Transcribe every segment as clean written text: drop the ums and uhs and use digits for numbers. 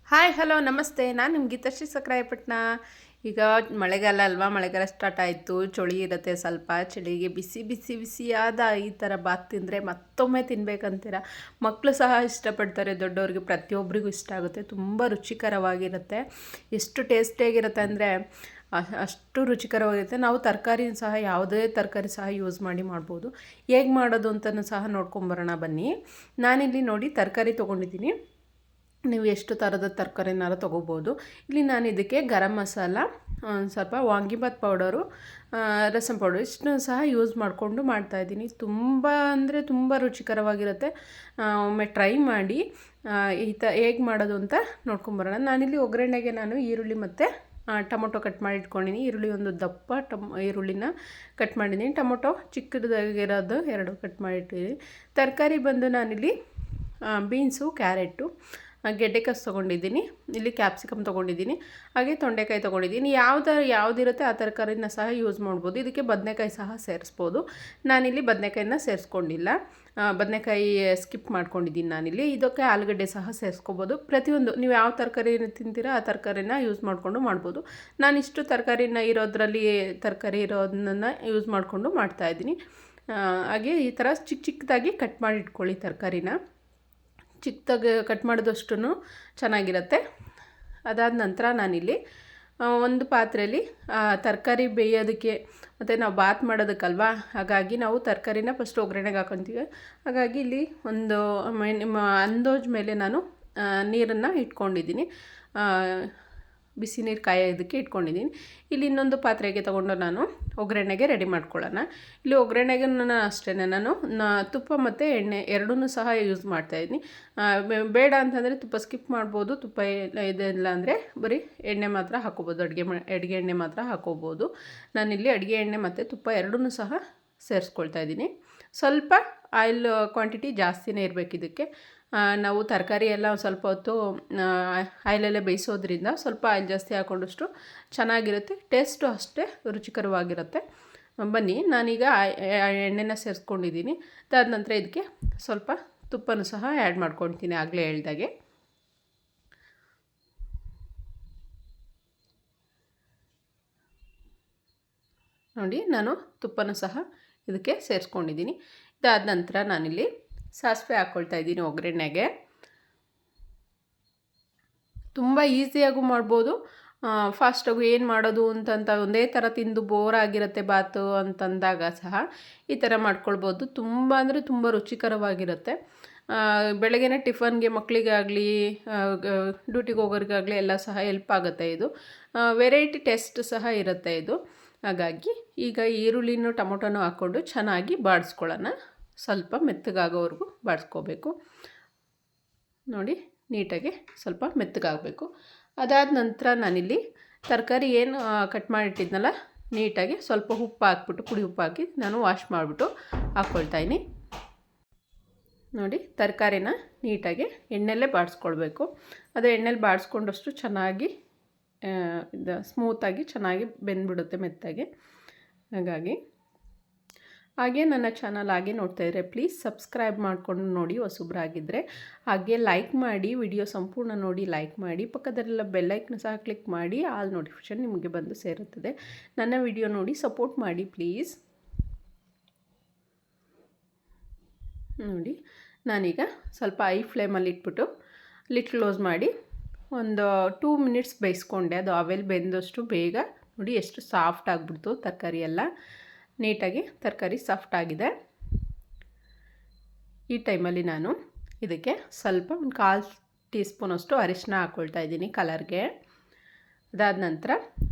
Hi hello ನಮಸ್ತೆ. ನಾನು ನಿಮ್ಮ ಗೀತಾಶ್ರೀ ಸಕ್ರಾಯಪಟ್ಟಣ. ಈಗ ಮಳೆಗಾಲ ಅಲ್ವಾ, ಮಳೆಗಾಲ ಸ್ಟಾರ್ಟ್ ಆಯಿತು. ಚಳಿ ಇರುತ್ತೆ ಸ್ವಲ್ಪ. ಚಳಿಗೆ ಬಿಸಿ ಬಿಸಿ ಬಿಸಿಯಾದ ಈ ಥರ ಬಾತ್ ತಿಂದರೆ ಮತ್ತೊಮ್ಮೆ ತಿನ್ಬೇಕಂತೀರ. ಮಕ್ಕಳು ಸಹ ಇಷ್ಟಪಡ್ತಾರೆ, ದೊಡ್ಡವ್ರಿಗೆ ಪ್ರತಿಯೊಬ್ಬರಿಗೂ ಇಷ್ಟ ಆಗುತ್ತೆ. ತುಂಬ ರುಚಿಕರವಾಗಿರುತ್ತೆ. ಎಷ್ಟು ಟೇಸ್ಟಿಯಾಗಿರುತ್ತೆ ಅಂದರೆ ಅಷ್ಟು ರುಚಿಕರವಾಗಿರುತ್ತೆ. ನಾವು ತರಕಾರಿ ಸಹ ಯಾವುದೇ ತರಕಾರಿ ಸಹ ಯೂಸ್ ಮಾಡಿ ಮಾಡ್ಬೋದು. ಹೇಗೆ ಮಾಡೋದು ಅಂತಲೂ ಸಹ ನೋಡ್ಕೊಂಬರೋಣ ಬನ್ನಿ. ನಾನಿಲ್ಲಿ ನೋಡಿ ತರಕಾರಿ ತೊಗೊಂಡಿದ್ದೀನಿ. ನೀವು ಎಷ್ಟು ಥರದ ತರಕಾರಿನಾರು ತೊಗೋಬೋದು. ಇಲ್ಲಿ ನಾನು ಇದಕ್ಕೆ ಗರಂ ಮಸಾಲ, ಸ್ವಲ್ಪ ವಾಂಗಿಬಾತ್ ಪೌಡರು, ರಸಂ ಪೌಡರ್ ಇಷ್ಟನ್ನು ಸಹ ಯೂಸ್ ಮಾಡಿಕೊಂಡು ಮಾಡ್ತಾಯಿದ್ದೀನಿ. ತುಂಬ ಅಂದರೆ ತುಂಬ ರುಚಿಕರವಾಗಿರುತ್ತೆ. ಒಮ್ಮೆ ಟ್ರೈ ಮಾಡಿ. ಹೇಗೆ ಮಾಡೋದು ಅಂತ ನೋಡ್ಕೊಂಬರೋಣ. ನಾನಿಲ್ಲಿ ಒಗ್ಗರಣೆಗೆ ಈರುಳ್ಳಿ ಮತ್ತು ಟೊಮೊಟೊ ಕಟ್ ಮಾಡಿ ಇಟ್ಕೊಂಡಿನಿ. ಈರುಳ್ಳಿ ಒಂದು ದಪ್ಪ ಈರುಳ್ಳಿನ ಕಟ್ ಮಾಡಿದ್ದೀನಿ. ಟೊಮೊಟೊ ಚಿಕ್ಕದಾಗಿರೋದು 2 ಕಟ್ ಮಾಡಿಟ್ಟಿದ್ದೀನಿ. ತರಕಾರಿ ಬಂದು ನಾನಿಲ್ಲಿ ಬೀನ್ಸು, ಕ್ಯಾರೆಟು, ಗೆಡ್ಡೆಕೋಸು ತೊಗೊಂಡಿದ್ದೀನಿ. ಇಲ್ಲಿ ಕ್ಯಾಪ್ಸಿಕಮ್ ತೊಗೊಂಡಿದ್ದೀನಿ. ಹಾಗೆ ತೊಂಡೆಕಾಯಿ ತೊಗೊಂಡಿದ್ದೀನಿ. ಯಾವುದಿರುತ್ತೆ ಆ ತರಕಾರಿನ ಸಹ ಯೂಸ್ ಮಾಡ್ಬೋದು. ಇದಕ್ಕೆ ಬದನೆಕಾಯಿ ಸಹ ಸೇರಿಸ್ಬೋದು. ನಾನಿಲ್ಲಿ ಬದನೆಕಾಯಿನ ಸೇರಿಸ್ಕೊಂಡಿಲ್ಲ. ಬದನೆಕಾಯಿ ಸ್ಕಿಪ್ ಮಾಡ್ಕೊಂಡಿದ್ದೀನಿ ನಾನಿಲ್ಲಿ. ಇದಕ್ಕೆ ಆಲೂಗಡ್ಡೆ ಸಹ ಸೇರಿಸ್ಕೋಬೋದು. ಪ್ರತಿಯೊಂದು ನೀವು ಯಾವ ತರಕಾರಿ ತಿಂತೀರೋ ಆ ತರಕಾರಿನ ಯೂಸ್ ಮಾಡಿಕೊಂಡು ಮಾಡ್ಬೋದು. ನಾನಿಷ್ಟು ತರಕಾರಿ ಇರೋದನ್ನ ಯೂಸ್ ಮಾಡಿಕೊಂಡು ಮಾಡ್ತಾಯಿದ್ದೀನಿ. ಹಾಗೆ ಈ ಥರ ಚಿಕ್ಕ ಚಿಕ್ಕದಾಗಿ ಕಟ್ ಮಾಡಿ ಇಟ್ಕೊಳ್ಳಿ. ತರಕಾರಿನ ಚಿಕ್ಕದಾಗಿ ಕಟ್ ಮಾಡಿದಷ್ಟು ಚೆನ್ನಾಗಿರುತ್ತೆ. ಅದಾದ ನಂತರ ನಾನಿಲ್ಲಿ ಒಂದು ಪಾತ್ರೆಯಲ್ಲಿ ತರಕಾರಿ ಬೇಯೋದಕ್ಕೆ ಮತ್ತು ನಾವು ಬಾತ್ ಮಾಡೋದಕ್ಕಲ್ವಾ, ಹಾಗಾಗಿ ನಾವು ತರಕಾರಿನ ಫಸ್ಟ್ ಒಗ್ಗರಣೆಗೆ ಹಾಕೊತೀವಿ. ಹಾಗಾಗಿ ಇಲ್ಲಿ ಒಂದು ನಿಮ್ಮ ಅಂದಾಜು ಮೇಲೆ ನಾನು ನೀರನ್ನು ಇಟ್ಕೊಂಡಿದ್ದೀನಿ. ಬಿಸಿ ನೀರು ಕಾಯೋದಕ್ಕೆ ಇಟ್ಕೊಂಡಿದ್ದೀನಿ. ಇಲ್ಲಿ ಇನ್ನೊಂದು ಪಾತ್ರೆಗೆ ತೊಗೊಂಡು ನಾನು ಒಗ್ಗರಣೆಗೆ ರೆಡಿ ಮಾಡ್ಕೊಳ್ಳೋಣ. ಇಲ್ಲಿ ಒಗ್ಗರಣೆಗೆ ಅಷ್ಟೇ ನಾನು ತುಪ್ಪ ಮತ್ತು ಎಣ್ಣೆ ಎರಡೂ ಸಹ ಯೂಸ್ ಮಾಡ್ತಾಯಿದ್ದೀನಿ. ಬೇಡ ಅಂತಂದರೆ ತುಪ್ಪ ಸ್ಕಿಪ್ ಮಾಡ್ಬೋದು. ತುಪ್ಪ ಇದೆಲ್ಲ ಅಂದರೆ ಬರೀ ಎಣ್ಣೆ ಮಾತ್ರ ಹಾಕೋಬೋದು. ಅಡುಗೆ ಎಣ್ಣೆ ಮಾತ್ರ ಹಾಕೋಬೋದು. ನಾನಿಲ್ಲಿ ಅಡುಗೆ ಎಣ್ಣೆ ಮತ್ತು ತುಪ್ಪ ಎರಡೂ ಸಹ ಸೇರಿಸ್ಕೊಳ್ತಾ ಇದ್ದೀನಿ. ಸ್ವಲ್ಪ ಆಯಿಲ್ ಕ್ವಾಂಟಿಟಿ ಜಾಸ್ತಿನೇ ಇರಬೇಕು ಇದಕ್ಕೆ. ನಾವು ತರಕಾರಿ ಎಲ್ಲ ಸ್ವಲ್ಪ ಹೊತ್ತು ಆಯಿಲಲ್ಲೇ ಬೇಯಿಸೋದ್ರಿಂದ ಸ್ವಲ್ಪ ಆಯಿಲ್ ಜಾಸ್ತಿ ಹಾಕ್ಕೊಂಡಷ್ಟು ಚೆನ್ನಾಗಿರುತ್ತೆ. ಟೇಸ್ಟು ಅಷ್ಟೇ ರುಚಿಕರವಾಗಿರುತ್ತೆ. ಬನ್ನಿ, ನಾನೀಗ ಎಣ್ಣೆನ ಸೇರಿಸ್ಕೊಂಡಿದ್ದೀನಿ. ಅದಾದ ನಂತರ ಇದಕ್ಕೆ ಸ್ವಲ್ಪ ತುಪ್ಪನೂ ಸಹ ಆ್ಯಡ್ ಮಾಡ್ಕೊಳ್ತೀನಿ. ಆಗಲೇ ಹೇಳ್ದಾಗೆ ನೋಡಿ, ನಾನು ತುಪ್ಪನೂ ಸಹ ಇದಕ್ಕೆ ಸೇರಿಸ್ಕೊಂಡಿದ್ದೀನಿ. ಇದಾದ ನಂತರ ನಾನಿಲ್ಲಿ ಸಾಸಿವೆ ಹಾಕ್ಕೊಳ್ತಾ ಇದ್ದೀನಿ ಒಗ್ಗರಣೆಗೆ. ತುಂಬ ಈಸಿಯಾಗೂ ಮಾಡ್ಬೋದು. ಫಾಸ್ಟಾಗೂ ಏನು ಮಾಡೋದು ಅಂತಂತ ಒಂದೇ ಥರ ತಿಂದು ಬೋರ್ ಆಗಿರುತ್ತೆ ಬಾತು ಅಂತಂದಾಗ ಸಹ ಈ ಥರ ಮಾಡ್ಕೊಳ್ಬೋದು. ತುಂಬ ಅಂದರೆ ತುಂಬ ರುಚಿಕರವಾಗಿರುತ್ತೆ. ಬೆಳಗ್ಗೆನೇ ಟಿಫನ್ಗೆ ಮಕ್ಕಳಿಗಾಗಲಿ ಡ್ಯೂಟಿಗೆ ಹೋಗೋರಿಗಾಗಲಿ ಎಲ್ಲ ಸಹ ಹೆಲ್ಪ್ ಆಗುತ್ತೆ ಇದು. ವೆರೈಟಿ ಟೇಸ್ಟ್ ಸಹ ಇರುತ್ತೆ ಇದು. ಹಾಗಾಗಿ ಈಗ ಈರುಳ್ಳಿನೂ ಟೊಮೊಟೊನೂ ಹಾಕ್ಕೊಂಡು ಚೆನ್ನಾಗಿ ಬಾಡಿಸ್ಕೊಳ್ಳೋಣ. ಸ್ವಲ್ಪ ಮೆತ್ತಗಾಗೋವರೆಗೂ ಬಾಡಿಸ್ಕೋಬೇಕು. ನೋಡಿ, ನೀಟಾಗಿ ಸ್ವಲ್ಪ ಮೆತ್ತಗಾಗಬೇಕು. ಅದಾದ ನಂತರ ನಾನಿಲ್ಲಿ ತರಕಾರಿ ಏನು ಕಟ್ ಮಾಡಿಟ್ಟಿದ್ನಲ್ಲ, ನೀಟಾಗಿ ಸ್ವಲ್ಪ ಉಪ್ಪು ಹಾಕ್ಬಿಟ್ಟು, ಪುಡಿ ಉಪ್ಪು ಹಾಕಿ ನಾನು ವಾಶ್ ಮಾಡಿಬಿಟ್ಟು ಹಾಕ್ಕೊಳ್ತಾಯಿನಿ. ನೋಡಿ, ತರಕಾರಿನ ನೀಟಾಗಿ ಎಣ್ಣೆಲ್ಲೇ ಬಾಡಿಸ್ಕೊಳ್ಬೇಕು. ಅದು ಎಣ್ಣೆಲಿ ಬಾಡಿಸ್ಕೊಂಡಷ್ಟು ಚೆನ್ನಾಗಿ ಸ್ಮೂತಾಗಿ ಚೆನ್ನಾಗಿ ಬೆಂದ್ಬಿಡುತ್ತೆ ಮೆತ್ತಾಗಿ. ಹಾಗೆ ನನ್ನ ಚಾನಲ್ ಹಾಗೆ ನೋಡ್ತಾಯಿದ್ರೆ ಪ್ಲೀಸ್ ಸಬ್ಸ್ಕ್ರೈಬ್ ಮಾಡಿಕೊಂಡು ನೋಡಿ ಹೊಸಬ್ರಾಗಿದ್ದರೆ. ಹಾಗೆ ಲೈಕ್ ಮಾಡಿ, ವಿಡಿಯೋ ಸಂಪೂರ್ಣ ನೋಡಿ ಲೈಕ್ ಮಾಡಿ. ಪಕ್ಕದಲ್ಲೆಲ್ಲ ಬೆಲ್ಲೈಕನ್ ಸಹ ಕ್ಲಿಕ್ ಮಾಡಿ, ಆಲ್ ನೋಟಿಫಿಕೇಷನ್ ನಿಮಗೆ ಬಂದು ಸೇರುತ್ತದೆ. ನನ್ನ ವಿಡಿಯೋ ನೋಡಿ ಸಪೋರ್ಟ್ ಮಾಡಿ ಪ್ಲೀಸ್. ನೋಡಿ, ನಾನೀಗ ಸ್ವಲ್ಪ ಐ ಫ್ಲೇಮಲ್ಲಿ ಇಟ್ಬಿಟ್ಟು ಲಿಡ್ ಕ್ಲೋಸ್ ಮಾಡಿ ಒಂದು 2 ಮಿನಿಟ್ಸ್ ಬೇಯಿಸ್ಕೊಂಡೆ. ಅದು ಆವೆಲ್ ಬೆಂದಷ್ಟು ಬೇಗ ನೋಡಿ ಎಷ್ಟು ಸಾಫ್ಟ್ ಆಗಿಬಿಡ್ತು ತರಕಾರಿ ಎಲ್ಲ. ನೀಟಾಗಿ ತರಕಾರಿ ಸಾಫ್ಟ್ ಆಗಿದೆ. ಈ ಟೈಮಲ್ಲಿ ನಾನು ಇದಕ್ಕೆ ಸ್ವಲ್ಪ ಒಂದು 1/4 ಟೀ ಸ್ಪೂನಷ್ಟು ಅರಿಶಿನ ಹಾಕ್ಕೊಳ್ತಾ ಇದ್ದೀನಿ ಕಲರ್ಗೆ. ಅದಾದ ನಂತರ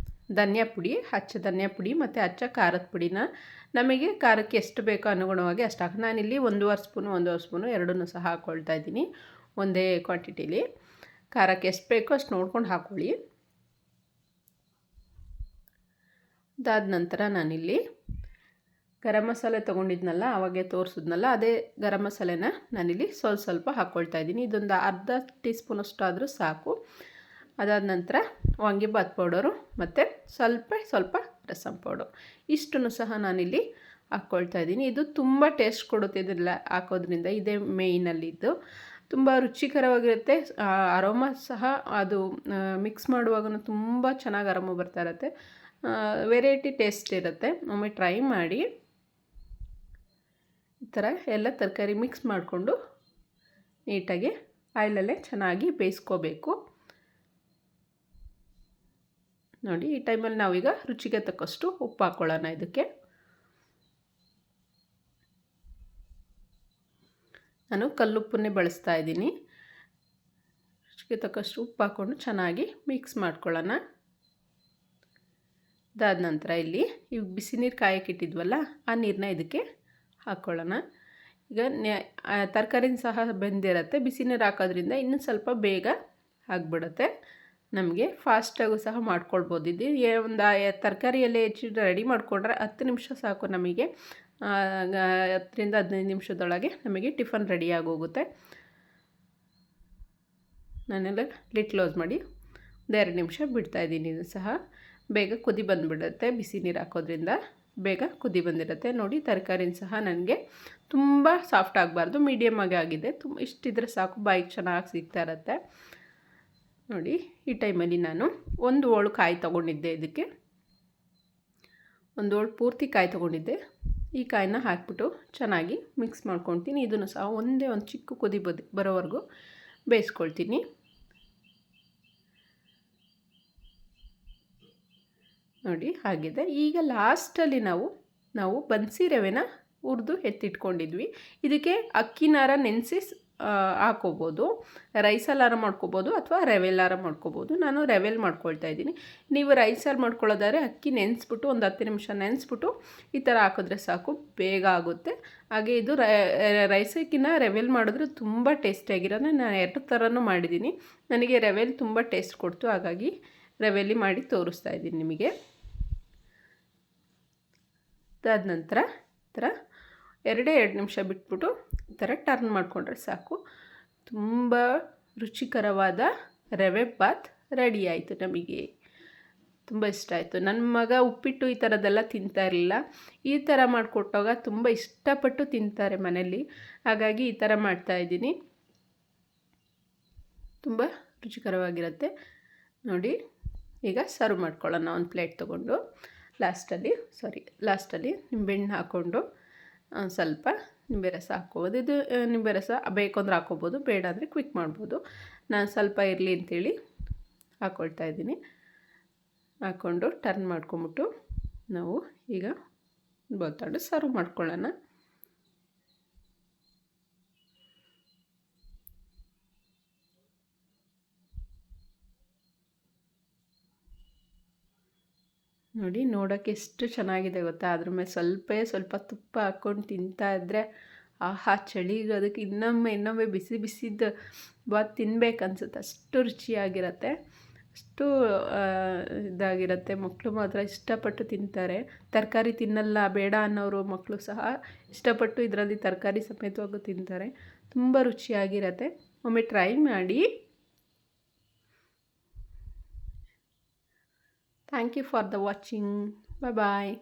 ಧನಿಯಾ ಪುಡಿ, ಅಚ್ಚ ಧನಿಯಾ ಪುಡಿ ಮತ್ತು ಅಚ್ಚ ಖಾರದ ಪುಡಿನ ನಮಗೆ ಖಾರಕ್ಕೆ ಎಷ್ಟು ಬೇಕೋ ಅನುಗುಣವಾಗಿ ಅಷ್ಟು ಹಾಕಿ, ನಾನಿಲ್ಲಿ 1.5 ಸ್ಪೂನು ಎರಡನ್ನೂ ಸಹ ಹಾಕ್ಕೊಳ್ತಾ ಇದ್ದೀನಿ. ಒಂದೇ ಕ್ವಾಂಟಿಟೀಲಿ ಖಾರಕ್ಕೆ ಎಷ್ಟು ಬೇಕೋ ಅಷ್ಟು ನೋಡ್ಕೊಂಡು ಹಾಕ್ಕೊಳ್ಳಿ. ಅದಾದ ನಂತರ ನಾನಿಲ್ಲಿ ಗರಂ ಮಸಾಲೆ ತೊಗೊಂಡಿದ್ನಲ್ಲ, ಆವಾಗೆ ತೋರಿಸಿದ್ನಲ್ಲ, ಅದೇ ಗರಂ ಮಸಾಲೆನ ನಾನಿಲ್ಲಿ ಸ್ವಲ್ಪ ಹಾಕ್ಕೊಳ್ತಾ ಇದ್ದೀನಿ. ಇದೊಂದು ಅರ್ಧ ಟೀ ಸ್ಪೂನಷ್ಟು ಆದರೂ ಸಾಕು. ಅದಾದ ನಂತರ ವಾಂಗಿಬಾತ್ ಪೌಡರು ಮತ್ತು ಸ್ವಲ್ಪ ರಸಂ ಪೌಡರ್ ಇಷ್ಟನ್ನು ಸಹ ನಾನಿಲ್ಲಿ ಹಾಕ್ಕೊಳ್ತಾ ಇದ್ದೀನಿ. ಇದು ತುಂಬ ಟೇಸ್ಟ್ ಕೊಡುತ್ತೆ ಇದೆಲ್ಲ ಹಾಕೋದ್ರಿಂದ. ಇದೇ ಮೇಯ್ನಲ್ಲಿದ್ದು. ತುಂಬ ರುಚಿಕರವಾಗಿರುತ್ತೆ. ಅರೋಮ ಸಹ ಅದು ಮಿಕ್ಸ್ ಮಾಡುವಾಗೂ ತುಂಬ ಚೆನ್ನಾಗಿ ಅರೋಮ ಬರ್ತಾ ಇರುತ್ತೆ. ವೆರೈಟಿ ಟೇಸ್ಟ್ ಇರುತ್ತೆ. ಒಮ್ಮೆ ಟ್ರೈ ಮಾಡಿ. ಈ ಥರ ಎಲ್ಲ ತರಕಾರಿ ಮಿಕ್ಸ್ ಮಾಡಿಕೊಂಡು ನೀಟಾಗಿ ಆಯಿಲಲ್ಲೇ ಚೆನ್ನಾಗಿ ಬೇಯಿಸ್ಕೋಬೇಕು. ನೋಡಿ, ಈ ಟೈಮಲ್ಲಿ ನಾವೀಗ ರುಚಿಗೆ ತಕ್ಕಷ್ಟು ಉಪ್ಪು ಹಾಕ್ಕೊಳ್ಳೋಣ. ಇದಕ್ಕೆ ನಾನು ಕಲ್ಲುಪ್ಪನ್ನೇ ಬಳಸ್ತಾ ಇದ್ದೀನಿ. ರುಚಿಗೆ ತಕ್ಕಷ್ಟು ಉಪ್ಪು ಹಾಕ್ಕೊಂಡು ಚೆನ್ನಾಗಿ ಮಿಕ್ಸ್ ಮಾಡ್ಕೊಳ್ಳೋಣ. ಅದಾದ ನಂತರ ಇಲ್ಲಿ ಬಿಸಿ ನೀರು ಕಾಯಕ್ಕಿಟ್ಟಿದ್ವಲ್ಲ, ಆ ನೀರನ್ನ ಇದಕ್ಕೆ ಹಾಕ್ಕೊಳ್ಳೋಣ. ಈಗ ತರಕಾರಿನ ಸಹ ಬೆಂದಿರುತ್ತೆ. ಬಿಸಿ ನೀರು ಹಾಕೋದ್ರಿಂದ ಇನ್ನೂ ಸ್ವಲ್ಪ ಬೇಗ ಆಗಿಬಿಡುತ್ತೆ. ನಮಗೆ ಫಾಸ್ಟಾಗೂ ಸಹ ಮಾಡ್ಕೊಳ್ಬೋದು. ಇದು ಒಂದು ತರಕಾರಿ ಎಲ್ಲ ಹೆಚ್ಚು ರೆಡಿ ಮಾಡಿಕೊಂಡ್ರೆ 10 ನಿಮಿಷ ಸಾಕು ನಮಗೆ. 10ರಿಂದ 15 ನಿಮಿಷದೊಳಗೆ ನಮಗೆ ಟಿಫನ್ ರೆಡಿ ಆಗೋಗುತ್ತೆ. ನಾನೆಲ್ಲ ಲಿಡ್ ಕ್ಲೋಸ್ ಮಾಡಿ 2 ನಿಮಿಷ ಬಿಡ್ತಾಯಿದ್ದೀನಿ. ಇದು ಸಹ ಬೇಗ ಕುದಿ ಬಂದುಬಿಡುತ್ತೆ. ಬಿಸಿ ನೀರು ಹಾಕೋದ್ರಿಂದ ಬೇಗ ಕುದಿ ಬಂದಿರುತ್ತೆ. ನೋಡಿ, ತರಕಾರಿನ ಸಹ ನನಗೆ ತುಂಬ ಸಾಫ್ಟ್ ಆಗಬಾರ್ದು, ಮೀಡಿಯಮ್ ಆಗಿದೆ. ಇಷ್ಟಿದ್ರೆ ಸಾಕು, ಬಾಯಿಗೆ ಚೆನ್ನಾಗಿ ಸಿಗ್ತಾ ಇರುತ್ತೆ. ನೋಡಿ, ಈ ಟೈಮಲ್ಲಿ ನಾನು 1 ಓಳು ಕಾಯಿ ತೊಗೊಂಡಿದ್ದೆ. ಇದಕ್ಕೆ 1 ಓಳು ಪೂರ್ತಿ ಕಾಯಿ ತೊಗೊಂಡಿದ್ದೆ. ಈ ಕಾಯಿನ ಹಾಕಿಬಿಟ್ಟು ಚೆನ್ನಾಗಿ ಮಿಕ್ಸ್ ಮಾಡ್ಕೊಳ್ತೀನಿ. ಇದನ್ನು ಸಹ ಒಂದು ಚಿಕ್ಕ ಕುದಿ ಬರೋವರೆಗೂ ಬೇಯಿಸ್ಕೊಳ್ತೀನಿ. ನೋಡಿ, ಆಗಿದೆ. ಈಗ ಲಾಸ್ಟಲ್ಲಿ ನಾವು ಬನ್ಸಿ ರವೆನ ಹುರಿದು ಎತ್ತಿಟ್ಕೊಂಡಿದ್ವಿ. ಇದಕ್ಕೆ ಅಕ್ಕಿನಾರ ನೆನೆಸಿ ಹಾಕ್ಕೋಬೋದು, ರೈಸಲ್ಲಾರ ಮಾಡ್ಕೋಬೋದು ಅಥವಾ ರವೆಲ್ಲಾರ ಮಾಡ್ಕೋಬೋದು. ನಾನು ರವೆಲ್ ಮಾಡ್ಕೊಳ್ತಾ ಇದ್ದೀನಿ. ನೀವು ರೈಸಲ್ಲಿ ಮಾಡ್ಕೊಳ್ಳೋದಾದ್ರೆ ಅಕ್ಕಿ ನೆನೆಸ್ಬಿಟ್ಟು ಒಂದು 10 ನಿಮಿಷ ನೆನೆಸ್ಬಿಟ್ಟು ಈ ಥರ ಹಾಕಿದ್ರೆ ಸಾಕು, ಬೇಗ ಆಗುತ್ತೆ. ಹಾಗೆ ಇದು ರೈಸಕ್ಕಿಂತ ರವೆಲ್ ಮಾಡಿದ್ರೆ ತುಂಬ ಟೇಸ್ಟಿಯಾಗಿರೋದು. ನಾನು 2 ಥರನೂ ಮಾಡಿದ್ದೀನಿ. ನನಗೆ ರವೆಲ್ ತುಂಬ ಟೇಸ್ಟ್ ಕೊಡ್ತು, ಹಾಗಾಗಿ ರವೆಲ್ಲಿ ಮಾಡಿ ತೋರಿಸ್ತಾ ಇದ್ದೀನಿ ನಿಮಗೆ. ಅದಾದ ನಂತರ ಈ ಥರ 2 ನಿಮಿಷ ಬಿಟ್ಬಿಟ್ಟು ಈ ಥರ ಟರ್ನ್ ಮಾಡಿಕೊಂಡ್ರೆ ಸಾಕು. ತುಂಬ ರುಚಿಕರವಾದ ರವೆ ಬಾತ್ ರೆಡಿ ಆಯಿತು. ನಮಗೆ ತುಂಬ ಇಷ್ಟ ಆಯಿತು. ನನ್ನ ಮಗ ಉಪ್ಪಿಟ್ಟು ಈ ಥರದ್ದೆಲ್ಲ ತಿಂತಾ ಇರಲಿಲ್ಲ. ಈ ಥರ ಮಾಡಿಕೊಟ್ಟಾಗ ತುಂಬ ಇಷ್ಟಪಟ್ಟು ತಿಂತಾರೆ ಮನೆಯಲ್ಲಿ. ಹಾಗಾಗಿ ಈ ಥರ ಮಾಡ್ತಾಯಿದ್ದೀನಿ. ತುಂಬ ರುಚಿಕರವಾಗಿರುತ್ತೆ. ನೋಡಿ, ಈಗ ಸರ್ವ್ ಮಾಡ್ಕೊಳ್ಳೋಣ. ಒಂದು ಪ್ಲೇಟ್ ತೊಗೊಂಡು ಲಾಸ್ಟಲ್ಲಿ ನಿಂಬೆಹಣ್ಣು ಹಾಕ್ಕೊಂಡು ಸ್ವಲ್ಪ ನಿಂಬೆ ರಸ ಹಾಕ್ಕೋಬೋದು. ಇದು ನಿಂಬೆ ರಸ ಬೇಕು ಅಂದರೆ ಹಾಕ್ಕೋಬೋದು, ಬೇಡ ಅಂದರೆ ಕ್ವಿಕ್ ಮಾಡ್ಬೋದು. ನಾನು ಸ್ವಲ್ಪ ಇರಲಿ ಅಂಥೇಳಿ ಹಾಕ್ಕೊಳ್ತಾ ಇದ್ದೀನಿ. ಹಾಕ್ಕೊಂಡು ಟರ್ನ್ ಮಾಡ್ಕೊಂಬಿಟ್ಟು ನಾವು ಈಗ ಬೌಲ್ ಸರ್ವ್ ಮಾಡ್ಕೊಳ್ಳೋಣ. ನೋಡಿ, ನೋಡೋಕ್ಕೆ ಎಷ್ಟು ಚೆನ್ನಾಗಿದೆ ಗೊತ್ತಾ. ಅದ್ರ ಮೇಲೆ ಸ್ವಲ್ಪ ತುಪ್ಪ ಹಾಕ್ಕೊಂಡು ತಿಂತಾ ಇದ್ದರೆ ಆಹಾ, ಚಳಿಗೆ ಅದಕ್ಕೆ ಇನ್ನೊಮ್ಮೆ ಬಿಸಿ ಬಿಸಿದ್ದು ಬಾತ್ ತಿನ್ಬೇಕನ್ಸುತ್ತೆ. ಅಷ್ಟು ರುಚಿಯಾಗಿರುತ್ತೆ, ಅಷ್ಟು ಇದಾಗಿರುತ್ತೆ. ಮಕ್ಕಳು ಮಾತ್ರ ಇಷ್ಟಪಟ್ಟು ತಿಂತಾರೆ. ತರಕಾರಿ ತಿನ್ನಲ್ಲ ಬೇಡ ಅನ್ನೋರು ಮಕ್ಕಳು ಸಹ ಇಷ್ಟಪಟ್ಟು ಇದರಲ್ಲಿ ತರಕಾರಿ ಸಮೇತವಾಗೂ ತಿಂತಾರೆ. ತುಂಬ ರುಚಿಯಾಗಿರುತ್ತೆ. ಒಮ್ಮೆ ಟ್ರೈ ಮಾಡಿ. Thank you for the watching. Bye bye.